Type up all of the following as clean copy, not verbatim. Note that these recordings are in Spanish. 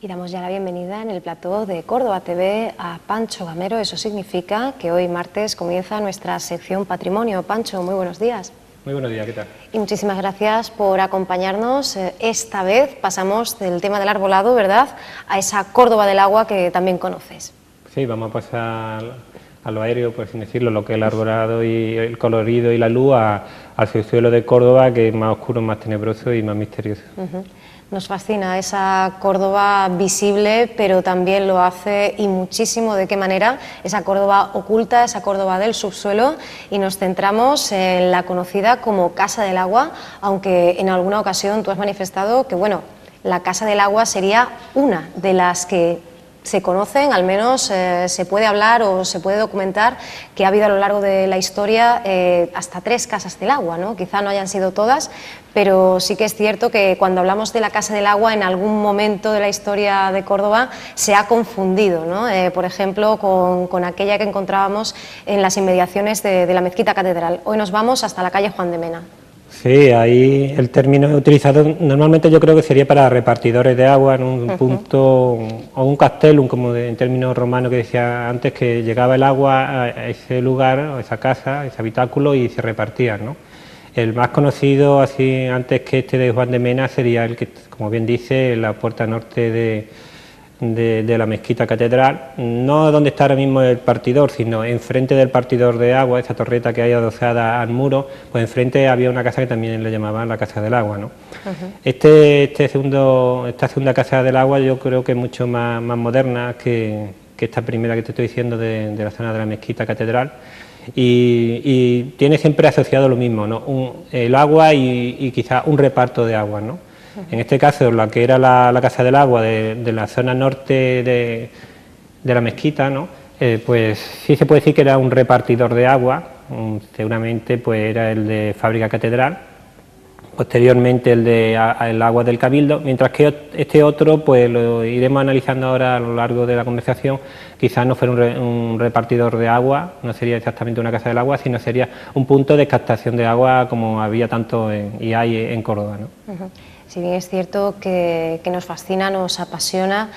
Y damos ya la bienvenida en el plató de Córdoba TV a Pancho Gamero. Eso significa que hoy martes comienza nuestra sección Patrimonio. Pancho, muy buenos días. Muy buenos días, ¿qué tal? Y muchísimas gracias por acompañarnos. Esta vez pasamos del tema del arbolado, ¿verdad?, a esa Córdoba del agua que también conoces. Sí, vamos a pasar a lo aéreo, por así decirlo, lo que es el arbolado y el colorido y la luz, al subsuelo de Córdoba, que es más oscuro, más tenebroso y más misterioso. Nos fascina esa Córdoba visible, pero también lo hace, y muchísimo, de qué manera, esa Córdoba oculta, esa Córdoba del subsuelo, y nos centramos en la conocida como Casa del Agua, aunque en alguna ocasión tú has manifestado que, bueno, la Casa del Agua sería una de las que se conocen, al menos se puede hablar o se puede documentar que ha habido a lo largo de la historia hasta 3 casas del agua, ¿no? Quizá no hayan sido todas, pero sí que es cierto que cuando hablamos de la Casa del Agua en algún momento de la historia de Córdoba se ha confundido, ¿no? Por ejemplo, con aquella que encontrábamos en las inmediaciones de la Mezquita Catedral. Hoy nos vamos hasta la calle Juan de Mena. Sí, ahí el término utilizado normalmente yo creo que sería para repartidores de agua en un punto, o un castellum, como en términos romanos que decía antes, que llegaba el agua a ese lugar, a esa casa, a ese habitáculo, y se repartían, ¿no? El más conocido, así antes que este de Juan de Mena, sería el que, como bien dice, la puerta norte de la Mezquita Catedral, no donde está ahora mismo el partidor, sino enfrente del partidor de agua, esa torreta que hay adosada al muro, pues enfrente había una casa que también le llamaban la Casa del Agua, ¿no? Esta segunda Casa del Agua yo creo que es mucho más moderna que esta primera que te estoy diciendo de la zona de la Mezquita Catedral, y tiene siempre asociado lo mismo, ¿no? El agua y quizás un reparto de agua, ¿no? En este caso, la que era la Casa del Agua de la zona norte de la mezquita, ¿no? Pues sí se puede decir que era un repartidor de agua, seguramente pues era el de Fábrica Catedral, posteriormente el agua del Cabildo, mientras que este otro, pues lo iremos analizando ahora a lo largo de la conversación, quizás no fuera un repartidor de agua, no sería exactamente una Casa del Agua, sino sería un punto de captación de agua como había tanto y hay en Córdoba, ¿no? Si bien es cierto que nos fascina, nos apasiona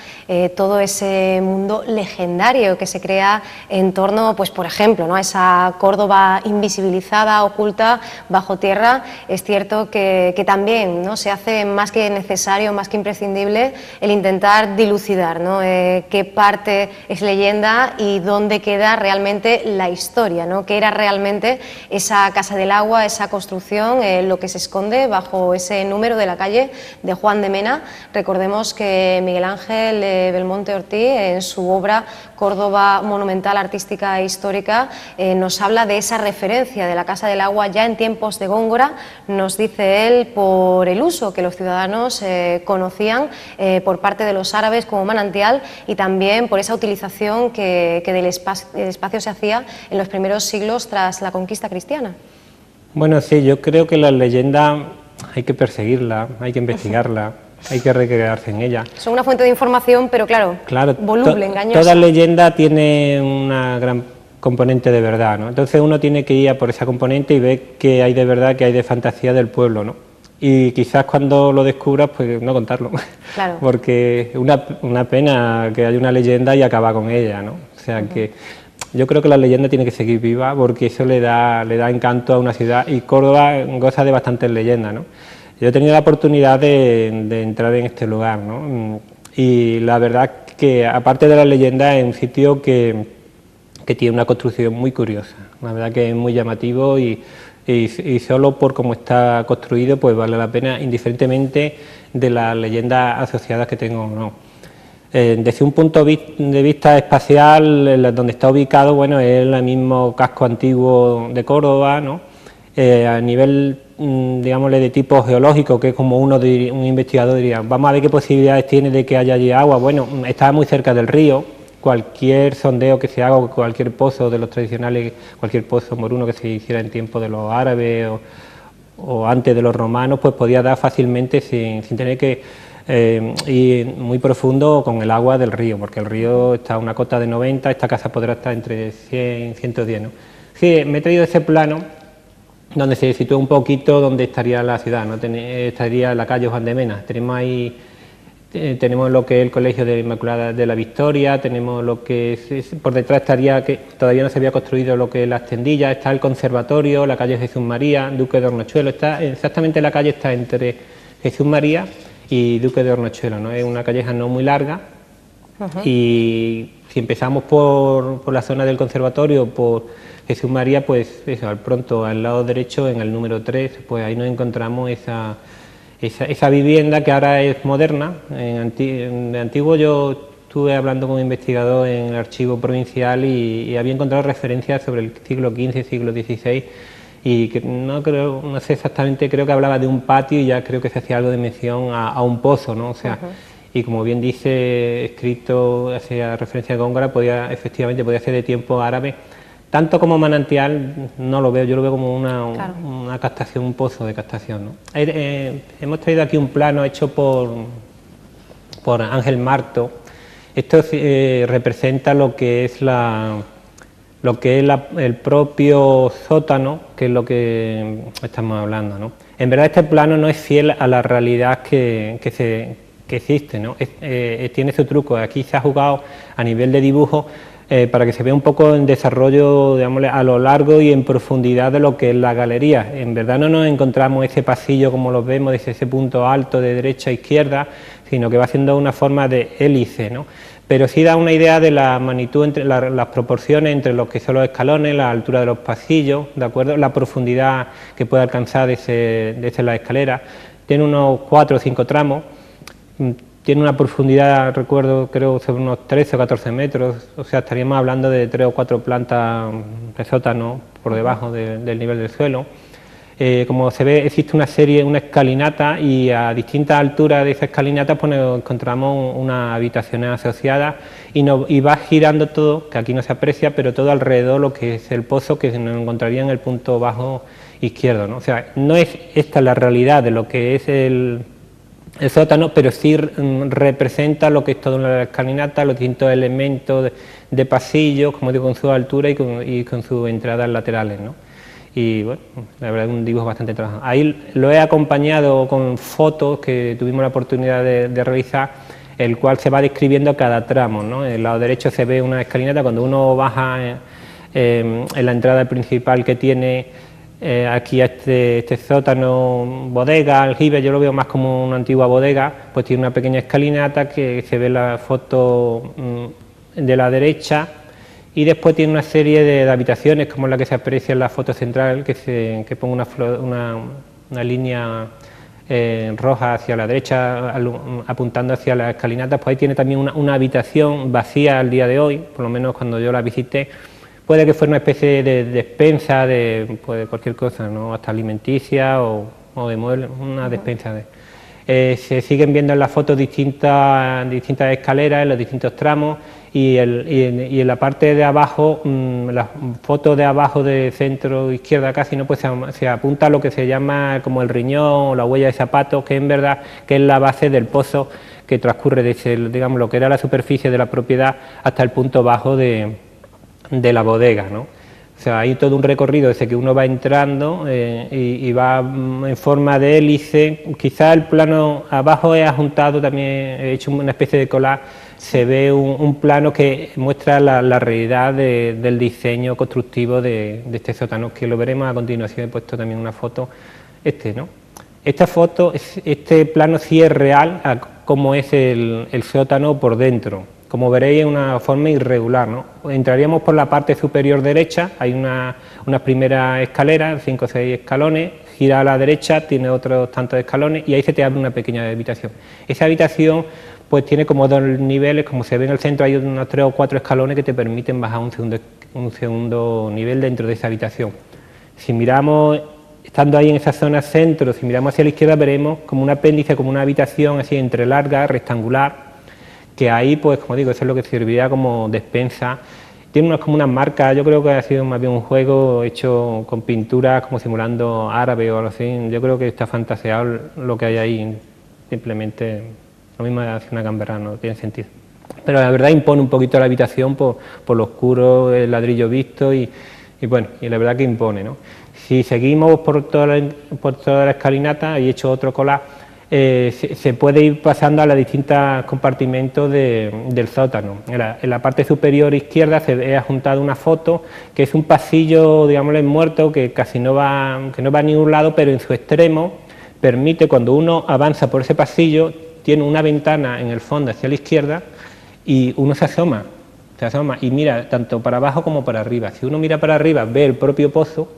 todo ese mundo legendario que se crea en torno, pues por ejemplo, ¿no?, a esa Córdoba invisibilizada, oculta, bajo tierra, es cierto que también, ¿no?, se hace más que necesario, más que imprescindible, el intentar dilucidar, ¿no?, qué parte es leyenda y dónde queda realmente la historia, ¿no?, qué era realmente esa Casa del Agua, esa construcción, lo que se esconde bajo ese número de la calle de Juan de Mena. Recordemos que Miguel Ángel Belmonte Ortiz, en su obra Córdoba monumental, artística e histórica, nos habla de esa referencia de la Casa del Agua ya en tiempos de Góngora, nos dice él, por el uso que los ciudadanos conocían por parte de los árabes como manantial, y también por esa utilización que del espacio se hacía en los primeros siglos tras la conquista cristiana. Bueno, sí, yo creo que la leyenda hay que perseguirla, hay que investigarla, hay que recrearse en ella. Son una fuente de información, pero claro, voluble, engañosa. Toda leyenda tiene una gran componente de verdad, ¿no? Entonces uno tiene que ir a por esa componente y ver qué hay de verdad, qué hay de fantasía del pueblo, ¿no? Y quizás cuando lo descubras, pues no contarlo, claro. Porque es una pena que haya una leyenda y acabar con ella, ¿no? O sea que yo creo que la leyenda tiene que seguir viva, porque eso le da encanto a una ciudad, y Córdoba goza de bastantes leyendas, ¿no? Yo he tenido la oportunidad de entrar en este lugar, ¿no? Y la verdad que, aparte de la leyenda, es un sitio que tiene una construcción muy curiosa. La verdad que es muy llamativo, y solo por cómo está construido pues vale la pena, indiferentemente de las leyendas asociadas que tengo o no. Desde un punto de vista espacial, donde está ubicado, bueno, es el mismo casco antiguo de Córdoba, ¿no? A nivel, digámosle, de tipo geológico, que es como un investigador diría, vamos a ver qué posibilidades tiene de que haya allí agua. Bueno, está muy cerca del río, cualquier sondeo que se haga, cualquier pozo de los tradicionales, cualquier pozo moruno que se hiciera en tiempo de los árabes o antes de los romanos, pues podía dar fácilmente sin tener que y muy profundo con el agua del río, porque el río está a una cota de 90, esta casa podrá estar entre 100 y 110, ¿no? Sí, me he traído ese plano donde se sitúa un poquito donde estaría la ciudad, ¿no? Estaría la calle Juan de Mena. Tenemos ahí tenemos lo que es el Colegio de Inmaculada de la Victoria, tenemos lo que por detrás estaría, que todavía no se había construido, lo que es las tendillas, está el conservatorio, la calle Jesús María, Duque de Hornachuelo, está exactamente la calle está entre Jesús María y Duque de Hornachuelo, ¿no? Es una calleja no muy larga. Y si empezamos por la zona del conservatorio, por Jesús María, pues eso, al pronto al lado derecho, en el número 3, pues ahí nos encontramos esa vivienda que ahora es moderna. De antiguo yo estuve hablando con un investigador en el archivo provincial y había encontrado referencias sobre el siglo XV, siglo XVI, y que no sé exactamente, creo que hablaba de un patio y ya creo que se hacía algo de mención a un pozo, ¿no? O sea, y como bien dice, escrito, hacía referencia a Góngora, efectivamente podía ser de tiempo árabe. Tanto como manantial no lo veo, yo lo veo como una captación, un pozo de captación, ¿no? Hemos traído aquí un plano hecho por Ángel Marto. Esto representa lo que es el propio sótano, que es lo que estamos hablando, ¿no? En verdad este plano no es fiel a la realidad que existe, ¿no? Tiene su truco. Aquí se ha jugado a nivel de dibujo para que se vea un poco en desarrollo, digámosle, a lo largo y en profundidad de lo que es la galería. En verdad no nos encontramos ese pasillo como lo vemos, desde ese punto alto de derecha a izquierda, sino que va haciendo una forma de hélice, ¿no? Pero sí da una idea de la magnitud, entre las proporciones entre lo que son los escalones, la altura de los pasillos, ¿de acuerdo? La profundidad que puede alcanzar desde la escalera. Tiene unos 4 o 5 tramos. Tiene una profundidad, recuerdo, creo, sobre unos 13 o 14 metros, o sea, estaríamos hablando de 3 o 4 plantas de sótano por debajo del nivel del suelo. Como se ve, existe una escalinata, y a distintas alturas de esa escalinata pues encontramos unas habitaciones asociadas y va girando todo, que aquí no se aprecia, pero todo alrededor lo que es el pozo, que nos encontraría en el punto bajo izquierdo, ¿no? O sea, no es esta la realidad de lo que es el sótano, pero sí representa lo que es toda una escalinata, los distintos elementos de pasillos, como digo, con su altura y con sus entradas laterales, ¿no? Y bueno, la verdad es un dibujo bastante trabajado. Ahí lo he acompañado con fotos que tuvimos la oportunidad de realizar, el cual se va describiendo cada tramo, ¿no? En el lado derecho se ve una escalinata, cuando uno baja en la entrada principal que tiene aquí a este sótano, bodega, aljibe, yo lo veo más como una antigua bodega, pues tiene una pequeña escalinata que se ve la foto de la derecha, y después tiene una serie de habitaciones como la que se aprecia en la foto central, que pone una línea roja hacia la derecha apuntando hacia la escalinata. Pues ahí tiene también una habitación vacía al día de hoy, por lo menos cuando yo la visité. Puede que fuera una especie de despensa de cualquier cosa, ¿no? Hasta alimenticia o de muebles, una despensa se siguen viendo en las fotos distintas escaleras en los distintos tramos, y en la parte de abajo, la foto de abajo de centro izquierda casi, ¿no? Pues se apunta a lo que se llama como el riñón o la huella de zapatos, que en verdad que es la base del pozo que transcurre desde, digamos, lo que era la superficie de la propiedad hasta el punto bajo de la bodega, ¿no? O sea, hay todo un recorrido desde que uno va entrando y va en forma de hélice. Quizá el plano abajo he adjuntado también, he hecho una especie de collage, se ve un plano que muestra la realidad del diseño constructivo de este sótano, que lo veremos a continuación. He puesto también una foto, ¿no? Esta foto, este plano sí es real a cómo es el sótano por dentro. Como veréis, en una forma irregular, ¿no? Entraríamos por la parte superior derecha, hay unas primeras escaleras, 5 o 6 escalones, gira a la derecha, tiene otros tantos escalones y ahí se te abre una pequeña habitación. Esa habitación pues tiene como 2 niveles, como se ve en el centro hay unos 3 o 4 escalones que te permiten bajar un segundo nivel dentro de esa habitación. Si miramos, estando ahí en esa zona centro, si miramos hacia la izquierda veremos como un apéndice, como una habitación así entre larga, rectangular, que ahí, pues como digo, eso es lo que serviría como despensa. Tiene como unas marcas, yo creo que ha sido más bien un juego hecho con pinturas como simulando árabe o algo así. Yo creo que está fantaseado lo que hay ahí, simplemente lo mismo hace una gamberra, no tiene sentido. Pero la verdad impone un poquito la habitación por lo oscuro, el ladrillo visto y bueno, y la verdad que impone, ¿no? Si seguimos por toda la escalinata, y he hecho otro collage, se puede ir pasando a los distintos compartimentos del sótano. En la parte superior izquierda se ve adjuntada una foto que es un pasillo, digámosle, muerto, que casi no va a ningún lado, pero en su extremo permite, cuando uno avanza por ese pasillo, tiene una ventana en el fondo hacia la izquierda y uno se asoma y mira tanto para abajo como para arriba. Si uno mira para arriba ve el propio pozo,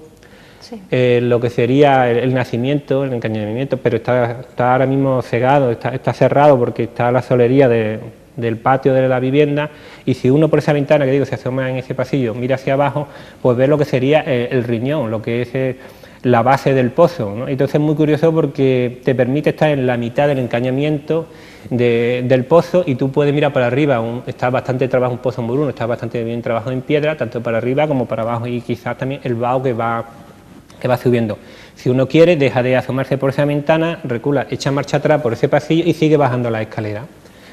sí. Lo que sería el nacimiento, el encañonamiento, pero está ahora mismo cegado, está cerrado porque está la solería del patio de la vivienda, y si uno por esa ventana que digo se asoma en ese pasillo, mira hacia abajo, pues ve lo que sería el riñón, lo que es la base del pozo, ¿no? Entonces es muy curioso porque te permite estar en la mitad del encañamiento del pozo y tú puedes mirar para arriba. Está bastante trabajado, un pozo muy bruno, está bastante bien trabajado en piedra, tanto para arriba como para abajo, y quizás también el vaho que va subiendo. Si uno quiere, deja de asomarse por esa ventana, recula, echa marcha atrás por ese pasillo y sigue bajando la escalera.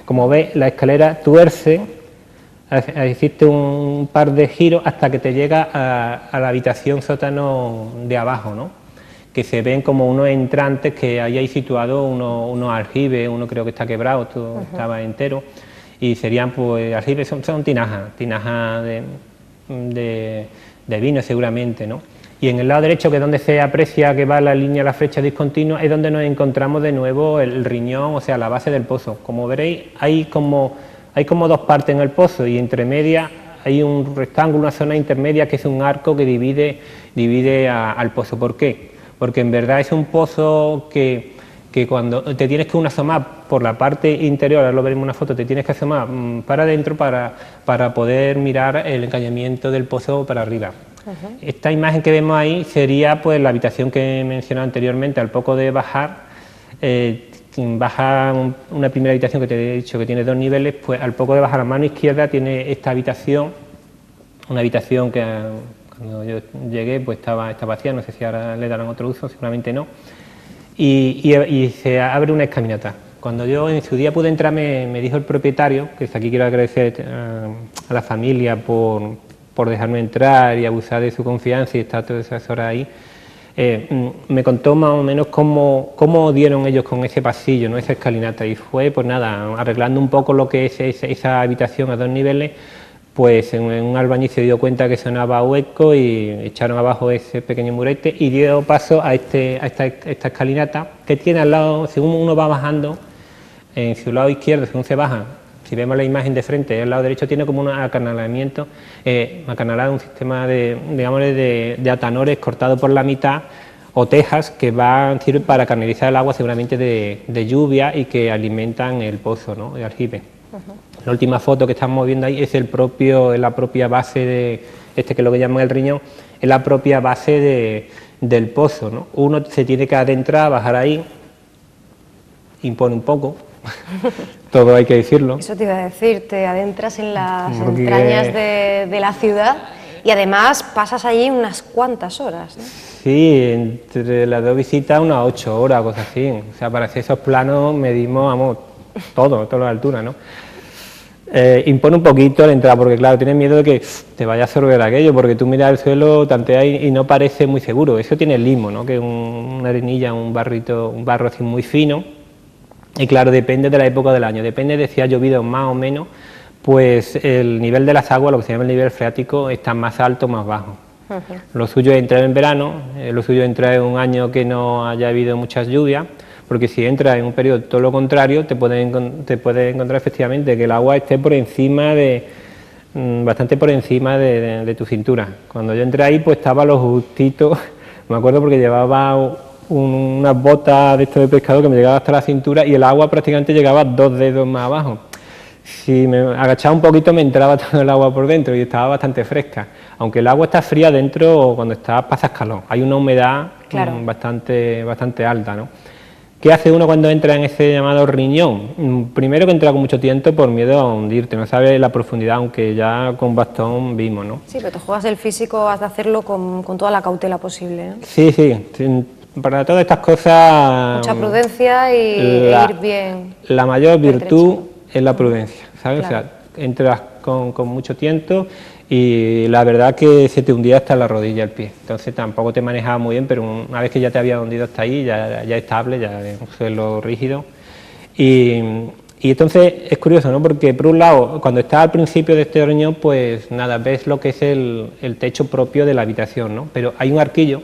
Como ves, la escalera tuerce, existe un par de giros hasta que te llega a la habitación sótano de abajo, ¿no? Que se ven como unos entrantes que hay ahí situados, unos aljibes, uno creo que está quebrado, otro estaba entero, y serían pues aljibes, son tinajas de vino seguramente, ¿no? Y en el lado derecho, que es donde se aprecia que va la línea, la flecha discontinua, es donde nos encontramos de nuevo el riñón, o sea, la base del pozo. Como veréis, hay como dos partes en el pozo, y entre medias hay un rectángulo, una zona intermedia que es un arco que divide al pozo. ¿Por qué? Porque en verdad es un pozo que cuando te tienes que asomar por la parte interior, ahora lo veremos en una foto, te tienes que asomar para adentro para poder mirar el encañamiento del pozo para arriba. Esta imagen que vemos ahí sería pues la habitación que he mencionado anteriormente. Al poco de bajar, baja una primera habitación que te he dicho que tiene 2 niveles, pues al poco de bajar a mano izquierda tiene esta habitación, una habitación que cuando yo llegué pues estaba vacía, no sé si ahora le darán otro uso, seguramente no, y se abre una escalinata. Cuando yo en su día pude entrar, me dijo el propietario, que desde aquí quiero agradecer a la familia por dejarme entrar y abusar de su confianza y estar todas esas horas ahí, me contó más o menos cómo dieron ellos con ese pasillo, ¿no? Esa escalinata, y fue pues nada, arreglando un poco lo que es esa habitación a 2 niveles, pues en un albañil se dio cuenta que sonaba hueco y echaron abajo ese pequeño murete y dio paso a esta escalinata que tiene al lado, según uno va bajando, en su lado izquierdo, según se baja, si vemos la imagen de frente, al lado derecho tiene como un acanalamiento, un sistema de atanores cortado por la mitad, o tejas que sirven para canalizar el agua seguramente de lluvia y que alimentan el pozo, ¿no?, de aljibe. La última foto que estamos viendo ahí es la propia base de que es lo que llaman el riñón, es la propia base del pozo, ¿no? Uno se tiene que adentrar, bajar ahí, impone un poco. Todo hay que decirlo. Eso te iba a decir, te adentras en las entrañas de la ciudad y además pasas allí unas cuantas horas, ¿no? Sí, entre las 2 visitas unas 8 horas, cosas así. O sea, para hacer esos planos medimos, toda la altura, ¿no? Impone un poquito la entrada, porque claro, tienes miedo de que te vaya a absorber aquello, porque tú miras el suelo, tanteas y no parece muy seguro. Eso tiene el limo, ¿no?, que es una arenilla, un barro así muy fino. Y claro, depende de la época del año, depende de si ha llovido más o menos, pues el nivel de las aguas, lo que se llama el nivel freático, está más alto o más bajo. Lo suyo es entrar en verano, lo suyo es entrar en un año que no haya habido muchas lluvias, porque si entras en un periodo todo lo contrario, te puedes encontrar efectivamente que el agua esté por encima bastante por encima de tu cintura. Cuando yo entré ahí, pues estaba lo justito, me acuerdo porque llevaba unas botas de esto de pescado que me llegaba hasta la cintura y el agua prácticamente llegaba 2 dedos más abajo. Si me agachaba un poquito me entraba todo el agua por dentro y estaba bastante fresca. Aunque el agua está fría dentro, cuando pasas calor, hay una humedad bastante alta, ¿no? ¿Qué hace uno cuando entra en ese llamado riñón? Primero que entra con mucho tiento por miedo a hundirte, no sabes la profundidad, aunque ya con bastón vimos, ¿no? Sí, pero te juegas el físico, has de hacerlo con toda la cautela posible, ¿no? Sí, para todas estas cosas... Mucha prudencia y ir bien. La mayor virtud es la prudencia, ¿sabes? Claro. O sea, entras con mucho tiento y la verdad que se te hundía hasta la rodilla el pie, entonces tampoco te manejaba muy bien, pero una vez que ya te había hundido hasta ahí, ya estable, ya es un suelo rígido. Y entonces es curioso, ¿no? Porque por un lado, cuando estás al principio de este riñón, pues nada, ves lo que es el techo propio de la habitación, ¿no? Pero hay un arquillo,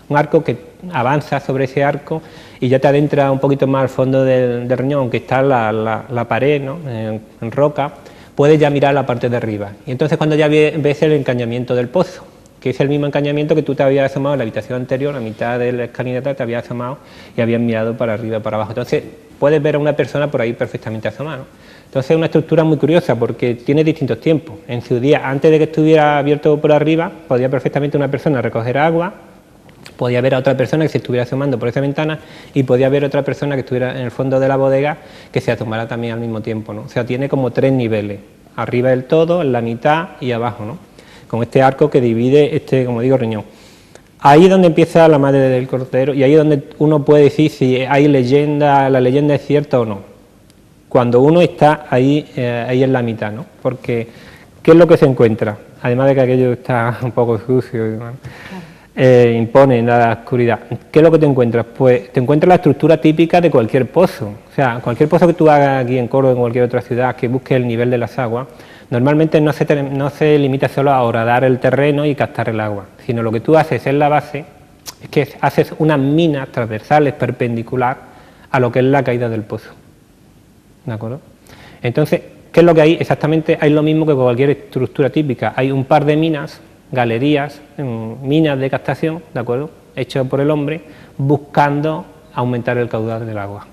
un arco que avanza sobre ese arco y ya te adentra un poquito más al fondo del riñón, aunque está la pared, ¿no? En roca, puedes ya mirar la parte de arriba. Y entonces cuando ya ves el encañamiento del pozo, que es el mismo encañamiento que tú te habías asomado en la habitación anterior, a mitad de la escalinata te habías asomado y habías mirado para arriba y para abajo. Entonces puedes ver a una persona por ahí perfectamente asomada, ¿no? Entonces es una estructura muy curiosa porque tiene distintos tiempos. En su día, antes de que estuviera abierto por arriba, podía perfectamente una persona recoger agua, podía ver a otra persona que se estuviera asomando por esa ventana y podía ver a otra persona que estuviera en el fondo de la bodega que se asomara también al mismo tiempo, ¿no? O sea, tiene como 3 niveles, arriba del todo, en la mitad y abajo, ¿no? Con este arco que divide como digo, riñón. Ahí es donde empieza la madre del cordero y ahí es donde uno puede decir si hay leyenda, la leyenda es cierta o no. Cuando uno está ahí en la mitad, ¿no? Porque, ¿qué es lo que se encuentra? Además de que aquello está un poco sucio y demás. Impone en la oscuridad. ¿Qué es lo que te encuentras? Pues te encuentras la estructura típica de cualquier pozo. O sea, cualquier pozo que tú hagas aquí en Córdoba o en cualquier otra ciudad que busque el nivel de las aguas, normalmente no se limita solo a horadar el terreno y captar el agua, sino lo que tú haces en la base es que haces unas minas transversales perpendicular a lo que es la caída del pozo. ¿De acuerdo? Entonces, ¿qué es lo que hay? Exactamente hay lo mismo que con cualquier estructura típica. Hay un par de minas, galerías, minas de captación, ¿de acuerdo?, hechas por el hombre, buscando aumentar el caudal del agua.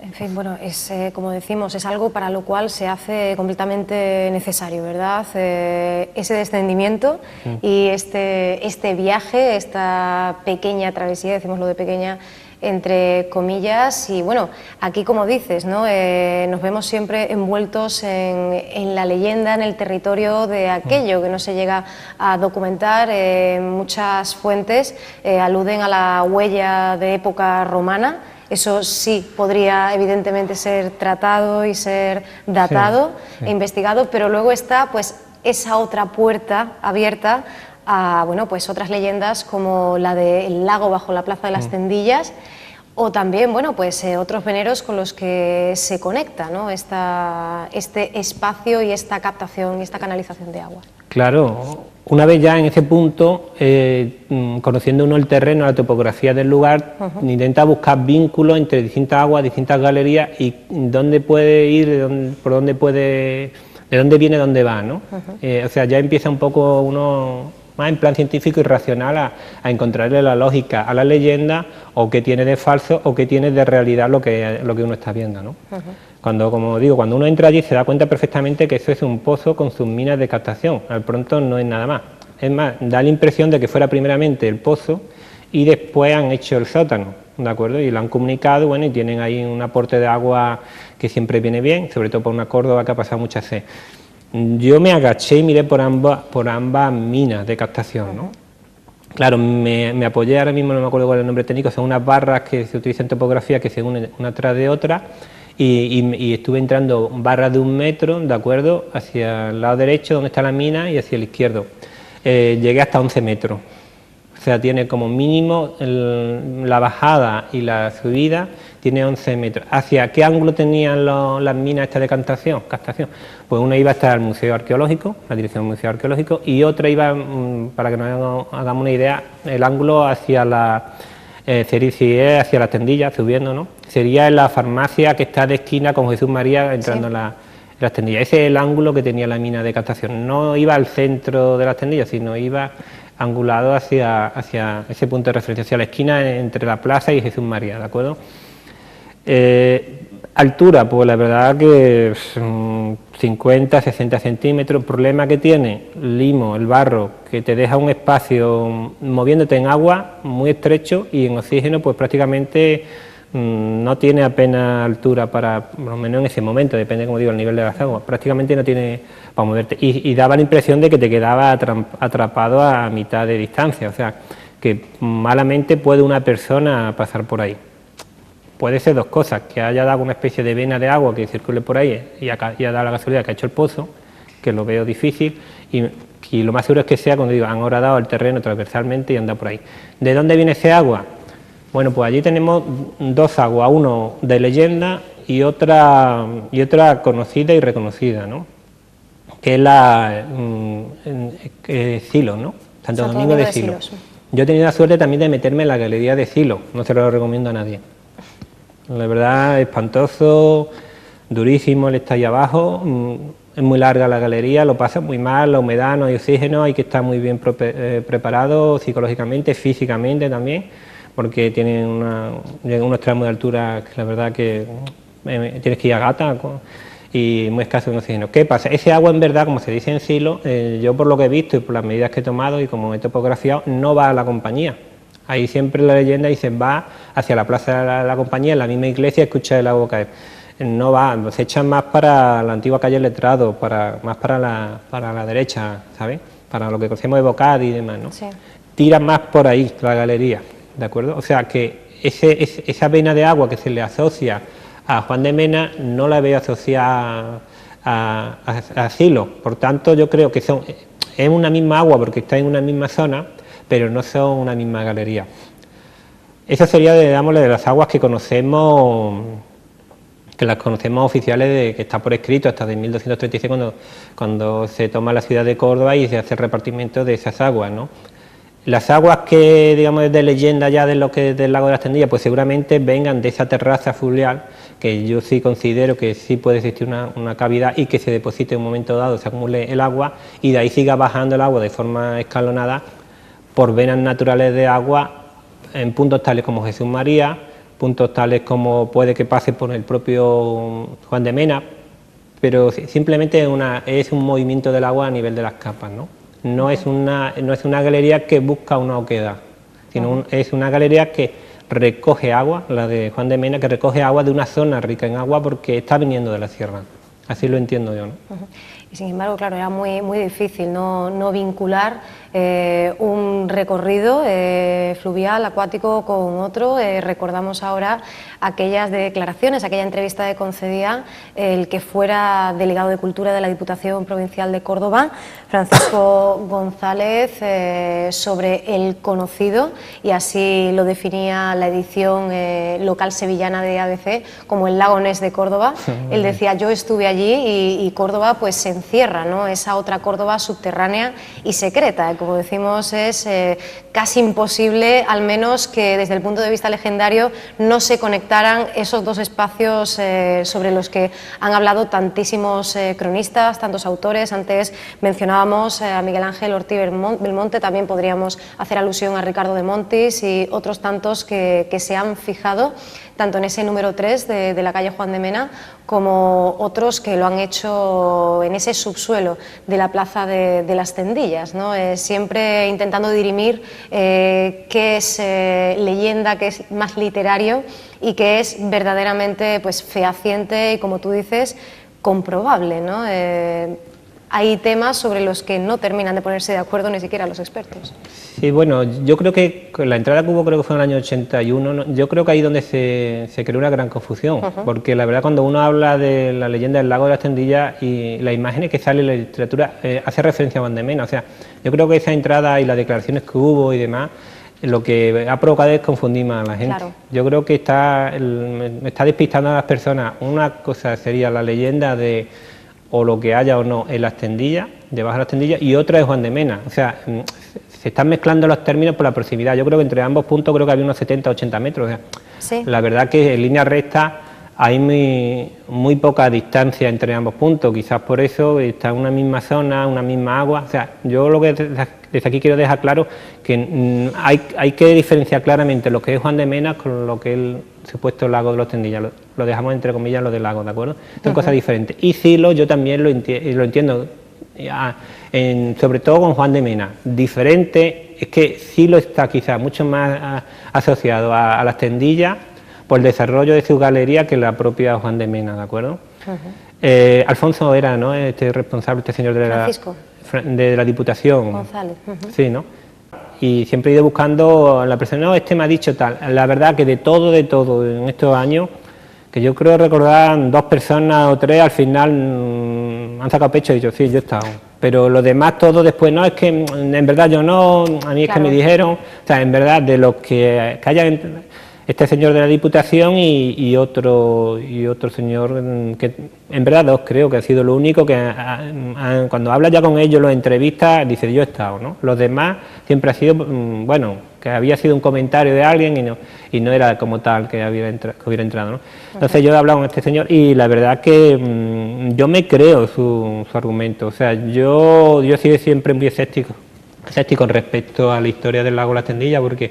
En fin, bueno, es como decimos, es algo para lo cual se hace completamente necesario, ¿verdad? Ese descendimiento y este viaje, esta pequeña travesía, decimos lo de pequeña, entre comillas, y bueno, aquí como dices, ¿no? Nos vemos siempre envueltos en la leyenda, en el territorio de aquello que no se llega a documentar. Muchas fuentes aluden a la huella de época romana. Eso sí podría evidentemente ser tratado y ser datado e investigado, pero luego está pues esa otra puerta abierta a pues otras leyendas como la del lago bajo la Plaza de las Tendillas o también pues otros veneros con los que se conecta, ¿no? Este espacio y esta captación y esta canalización de agua. Claro, una vez ya en ese punto, conociendo uno el terreno, la topografía del lugar, intenta buscar vínculos entre distintas aguas, distintas galerías y dónde puede ir, de dónde viene, dónde va, ¿no? O sea, ya empieza un poco uno más en plan científico y racional a encontrarle la lógica a la leyenda o qué tiene de falso o qué tiene de realidad lo que uno está viendo, ¿no? Como digo, cuando uno entra allí se da cuenta perfectamente que eso es un pozo con sus minas de captación, al pronto no es nada más. Es más, da la impresión de que fuera primeramente el pozo y después han hecho el sótano, ¿de acuerdo? Y lo han comunicado, bueno, y tienen ahí un aporte de agua que siempre viene bien, sobre todo por una Córdoba que ha pasado mucha sed. Yo me agaché y miré por ambas minas de captación, ¿no? Claro, me apoyé, ahora mismo no me acuerdo cuál es el nombre técnico, son unas barras que se utilizan en topografía que se unen una tras de otra y estuve entrando barras de 1 metro, ¿de acuerdo?, hacia el lado derecho donde está la mina y hacia el izquierdo. Llegué hasta 11 metros, o sea, tiene como mínimo la bajada y la subida tiene 11 metros. ¿Hacia qué ángulo tenían las minas estas de captación? Pues una iba hasta el Museo Arqueológico, la dirección del Museo Arqueológico, y otra iba, para que nos hagamos una idea, el ángulo hacia hacia las Tendillas, subiendo, ¿no? Sería en la farmacia que está de esquina con Jesús María entrando en las Tendillas. Ese es el ángulo que tenía la mina de captación. No iba al centro de las Tendillas, sino iba angulado hacia ese punto de referencia, hacia la esquina entre la plaza y Jesús María, ¿de acuerdo? Altura, pues la verdad que 50, 60 centímetros. El problema que tiene limo, el barro, que te deja un espacio moviéndote en agua muy estrecho y en oxígeno pues prácticamente no tiene apenas altura para, por lo menos en ese momento, depende, como digo, el nivel de las aguas, prácticamente no tiene para moverte y daba la impresión de que te quedaba atrapado a mitad de distancia, o sea, que malamente puede una persona pasar por ahí. puede ser dos cosas, que haya dado una especie de vena de agua que circule por ahí y ha dado la casualidad que ha hecho el pozo, que lo veo difícil, y lo más seguro es que sea, cuando digo, han horadado el terreno transversalmente y anda por ahí. ¿De dónde viene ese agua? Bueno, pues allí tenemos dos aguas, uno de leyenda y otra conocida y reconocida, ¿no? Que es la Silos, ¿no? Santo Domingo de Silos. Yo he tenido la suerte también de meterme en la galería de Silos, no se lo recomiendo a nadie. La verdad, espantoso, durísimo, él está ahí abajo, es muy larga la galería, lo pasa muy mal, la humedad, no hay oxígeno, hay que estar muy bien preparado psicológicamente, físicamente también, porque tienen unos tramos de altura que la verdad que tienes que ir a gata y muy escaso de oxígeno. ¿Qué pasa? Ese agua en verdad, como se dice en Silos, yo por lo que he visto y por las medidas que he tomado y como he topografiado, no va a la compañía. Ahí siempre la leyenda dice va hacia la plaza de la compañía, en la misma iglesia, escucha el agua caer. No va, se echan más para la antigua calle Letrado, más para la derecha, ¿sabes? Para lo que conocemos de Bocad y demás, ¿no? Sí. Tiran más por ahí, la galería, ¿de acuerdo? O sea que esa vena de agua que se le asocia a Juan de Mena no la veo asociada a Silos. Por tanto, yo creo que es una misma agua porque está en una misma zona, pero no son una misma galería. Eso sería, digámosle, de las aguas que conocemos, que las conocemos oficiales, que está por escrito hasta de 1236 cuando se toma la ciudad de Córdoba y se hace el repartimiento de esas aguas, ¿no? Las aguas que, digamos, de leyenda ya de lo que es del lago de las Tendillas, pues seguramente vengan de esa terraza fluvial, que yo sí considero que sí puede existir una cavidad y que se deposite en un momento dado, se acumule el agua y de ahí siga bajando el agua de forma escalonada por venas naturales de agua en puntos tales como Jesús María, puntos tales como puede que pase por el propio Juan de Mena, pero simplemente es un movimiento del agua a nivel de las capas, ¿no? No es una galería que busca una oquedad, sino es una galería que recoge agua, la de Juan de Mena, que recoge agua de una zona rica en agua porque está viniendo de la sierra. Así lo entiendo yo, ¿no? Y sin embargo, claro, era muy difícil no vincular un recorrido fluvial, acuático con otro. Recordamos ahora aquellas declaraciones, aquella entrevista que concedía el que fuera delegado de Cultura de la Diputación Provincial de Córdoba, Francisco González, sobre el conocido, y así lo definía la edición local sevillana de ABC, como el lago Ness de Córdoba. Él decía, yo estuve allí y Córdoba pues se encierra, ¿no? Esa otra Córdoba subterránea y secreta. Como decimos, es casi imposible, al menos que desde el punto de vista legendario no se conectaran esos dos espacios sobre los que han hablado tantísimos cronistas, tantos autores. Antes mencionábamos a Miguel Ángel Ortiz Belmonte, también podríamos hacer alusión a Ricardo de Montis y otros tantos que se han fijado tanto en ese número 3 de la calle Juan de Mena como otros que lo han hecho en ese subsuelo de la plaza de las Tendillas, ¿no? Siempre intentando dirimir qué es leyenda, qué es más literario y qué es verdaderamente pues fehaciente y, como tú dices, comprobable, ¿no? Hay temas sobre los que no terminan de ponerse de acuerdo ni siquiera los expertos. Sí, bueno, yo creo que la entrada que hubo, creo que fue en el año 81, yo creo que ahí donde se creó una gran confusión, porque la verdad cuando uno habla de la leyenda del lago de las Tendillas y las imágenes que sale en la literatura hace referencia a Juan de Mena, o sea, yo creo que esa entrada y las declaraciones que hubo y demás, lo que ha provocado es confundir más a la gente. Claro. Yo creo que me está despistando a las personas. Una cosa sería la leyenda de o lo que haya o no en las Tendillas, debajo de las Tendillas, y otra es Juan de Mena. O sea, se están mezclando los términos por la proximidad. Yo creo que entre ambos puntos creo que había unos 70 80 metros. O sea, sí. La verdad que en línea recta hay muy poca distancia entre ambos puntos, quizás por eso está en una misma zona, una misma agua. O sea, yo lo que desde aquí quiero dejar claro que hay que diferenciar claramente lo que es Juan de Mena con lo que es el supuesto lago de los Tendillas. Lo dejamos entre comillas lo del lago, ¿de acuerdo? Son cosas diferentes. Y Silos yo también lo entiendo, sobre todo con Juan de Mena. Diferente es que Silos está quizás mucho más asociado a las Tendillas por el desarrollo de su galería que la propia Juan de Mena, ¿de acuerdo? Alfonso era, ¿no?, responsable, este señor de la Diputación. González. Sí, ¿no? y siempre he ido buscando a la persona, no, este me ha dicho tal. La verdad que de todo en estos años, que yo creo recordar 2 personas o 3 al final han sacado pecho y dicho, sí, yo he estado. Pero los demás todos después, no, es que en verdad yo no, a mí es que me dijeron, o sea, en verdad de los que hayan, este señor de la Diputación y otro señor, que en verdad 2 creo que ha sido lo único que cuando habla ya con ellos, los entrevistas, dice yo he estado, ¿no? Los demás siempre ha sido, bueno, que había sido un comentario de alguien y no era como tal que hubiera entrado, ¿no? Entonces yo he hablado con este señor y la verdad que yo me creo su argumento, o sea, yo he sido siempre muy escéptico respecto a la historia del lago Las Tendillas porque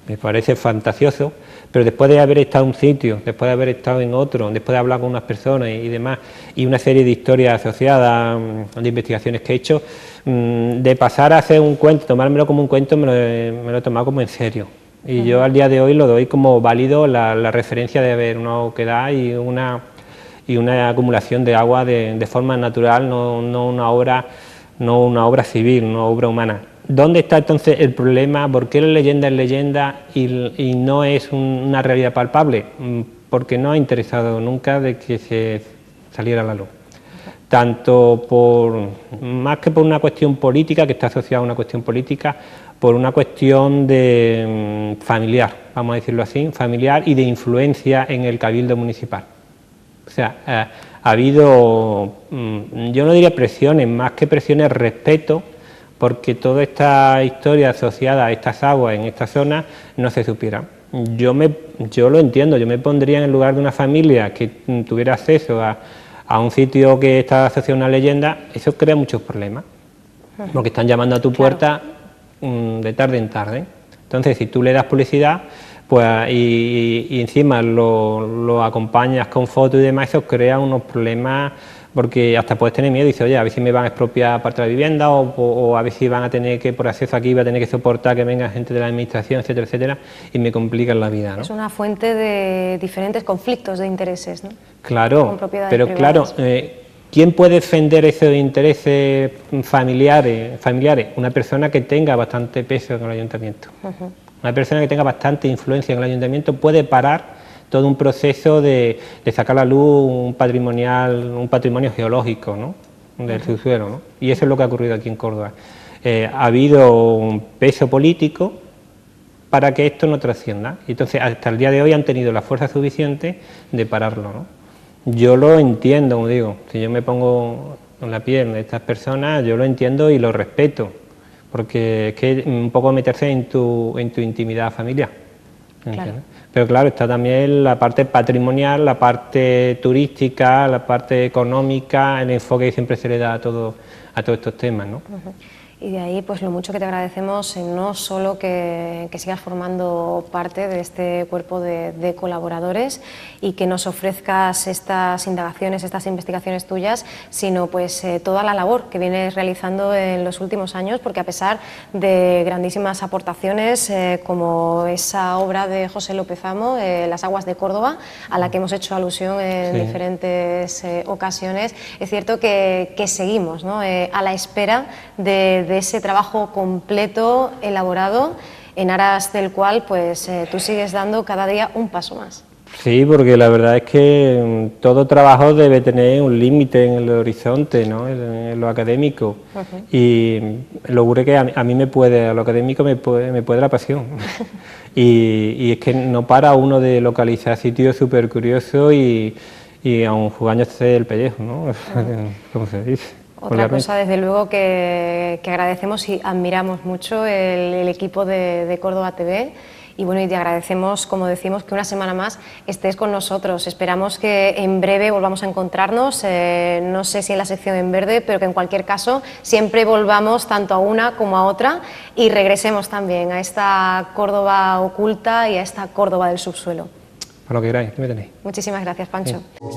me parece fantasioso, pero después de haber estado en un sitio, después de haber estado en otro, después de hablar con unas personas y demás, y una serie de historias asociadas, de investigaciones que he hecho, de pasar a hacer un cuento, tomármelo como un cuento, me lo he tomado como en serio. Y yo al día de hoy lo doy como válido la referencia de haber una oquedad y una acumulación de agua de forma natural, no una obra civil, una obra humana. ¿Dónde está entonces el problema? ¿Por qué la leyenda es leyenda y no es una realidad palpable? Porque no ha interesado nunca de que se saliera a la luz. Tanto más que por una cuestión política, que está asociada a una cuestión política, por una cuestión de familiar, vamos a decirlo así, familiar y de influencia en el cabildo municipal. O sea, ha habido, yo no diría presiones, más que presiones, respeto, porque toda esta historia asociada a estas aguas en esta zona no se supiera. Yo lo entiendo, yo me pondría en el lugar de una familia que tuviera acceso a un sitio que está asociado a una leyenda, eso crea muchos problemas, porque están llamando a tu puerta de tarde en tarde. Entonces, si tú le das publicidad, pues y encima lo acompañas con fotos y demás, eso crea unos problemas, porque hasta puedes tener miedo y dices, oye, a ver si me van a expropiar parte de la vivienda o a ver si van a tener que, por acceso aquí, va a tener que soportar que venga gente de la administración, etcétera, etcétera, y me complican la vida, ¿no? Es una fuente de diferentes conflictos de intereses, ¿no? Claro, pero claro, ¿quién puede defender esos intereses familiares? Una persona que tenga bastante peso en el ayuntamiento. Una persona que tenga bastante influencia en el ayuntamiento puede parar todo un proceso de sacar a la luz un patrimonio geológico, ¿no? Del subsuelo, ¿no? Y eso es lo que ha ocurrido aquí en Córdoba. Ha habido un peso político para que esto no trascienda. Y entonces, hasta el día de hoy han tenido la fuerza suficiente de pararlo, ¿no? Yo lo entiendo, como digo, si yo me pongo en la piel de estas personas, yo lo entiendo y lo respeto, porque es que un poco meterse en tu intimidad familiar. Claro. Pero claro, está también la parte patrimonial, la parte turística, la parte económica, el enfoque que siempre se le da a todos estos temas, ¿no? Y de ahí, pues lo mucho que te agradecemos, no solo que sigas formando parte de este cuerpo de colaboradores y que nos ofrezcas estas indagaciones, estas investigaciones tuyas, sino pues toda la labor que vienes realizando en los últimos años, porque a pesar de grandísimas aportaciones como esa obra de José López Amo, Las aguas de Córdoba, a la que hemos hecho alusión en diferentes ocasiones, es cierto que seguimos, ¿no? A la espera de ese trabajo completo, elaborado, en aras del cual pues tú sigues dando cada día un paso más. Sí, porque la verdad es que todo trabajo debe tener un límite en el horizonte, ¿no? En lo académico. Y lo ocurre que a mí a lo académico me puede la pasión. y es que no para uno de localizar sitios súper curiosos y aun jugándose el pellejo, ¿no? Como se dice. Otra cosa, desde luego, que agradecemos y admiramos mucho el equipo de Córdoba TV. Y bueno, y te agradecemos, como decimos, que una semana más estés con nosotros. Esperamos que en breve volvamos a encontrarnos, no sé si en la sección En Verde, pero que en cualquier caso siempre volvamos tanto a una como a otra y regresemos también a esta Córdoba oculta y a esta Córdoba del subsuelo. Para lo que queráis, ¿qué me tenéis? Muchísimas gracias, Pancho. Sí.